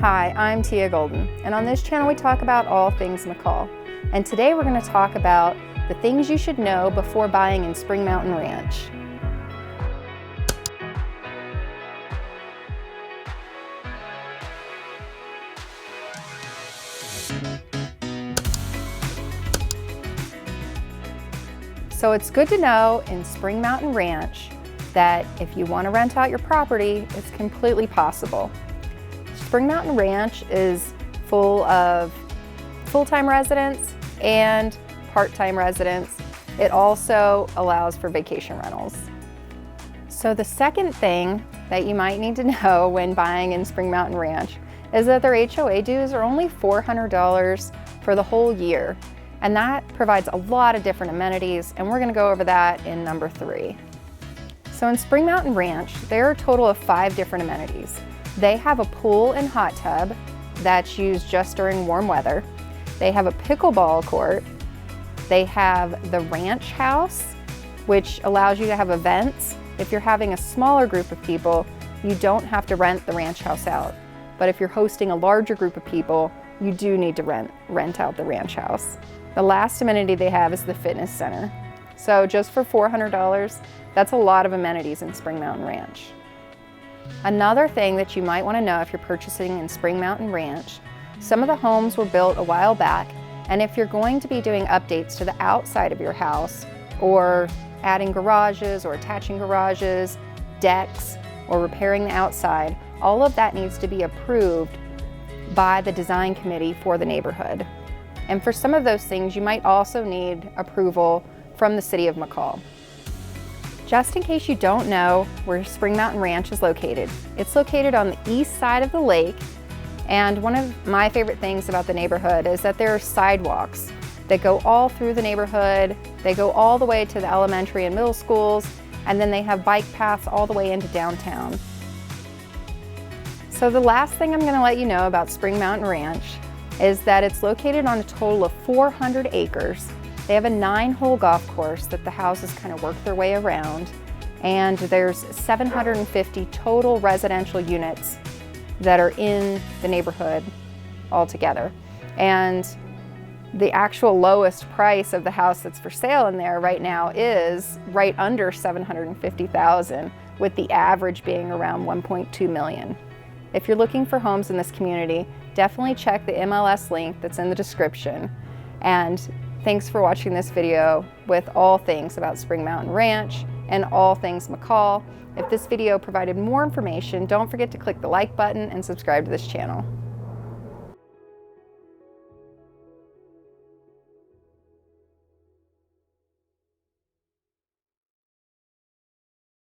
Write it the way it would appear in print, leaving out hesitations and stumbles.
Hi, I'm Teia Golden, and on this channel we talk about all things McCall. And today we're going to talk about the things you should know before buying in Spring Mountain Ranch. So it's good to know in Spring Mountain Ranch that if you want to rent out your property, it's completely possible. Spring Mountain Ranch is full of full-time residents and part-time residents. It also allows for vacation rentals. So the second thing that you might need to know when buying in Spring Mountain Ranch is that their HOA dues are only $400 for the whole year. And that provides a lot of different amenities, and we're going to go over that in number 3. So in Spring Mountain Ranch, there are a total of 5 different amenities. They have a pool and hot tub that's used just during warm weather. They have a pickleball court. They have the ranch house, which allows you to have events. If you're having a smaller group of people, you don't have to rent the ranch house out. But if you're hosting a larger group of people, you do need to rent out the ranch house. The last amenity they have is the fitness center. So just for $400, that's a lot of amenities in Spring Mountain Ranch. Another thing that you might want to know if you're purchasing in Spring Mountain Ranch, some of the homes were built a while back, and if you're going to be doing updates to the outside of your house, or adding garages or attaching garages, decks, or repairing the outside, all of that needs to be approved by the design committee for the neighborhood. And for some of those things, you might also need approval from the City of McCall. Just in case you don't know where Spring Mountain Ranch is located, it's located on the east side of the lake, and one of my favorite things about the neighborhood is that there are sidewalks that go all through the neighborhood. They go all the way to the elementary and middle schools, and then they have bike paths all the way into downtown. So the last thing I'm going to let you know about Spring Mountain Ranch is that it's located on a total of 400 acres. They have a 9-hole golf course that the houses kind of work their way around, and there's 750 total residential units that are in the neighborhood altogether. And the actual lowest price of the house that's for sale in there right now is right under $750,000, with the average being around $1.2 million. If you're looking for homes in this community, definitely check the MLS link that's in the description. And thanks for watching this video with all things about Spring Mountain Ranch and all things McCall. If this video provided more information, don't forget to click the like button and subscribe to this channel.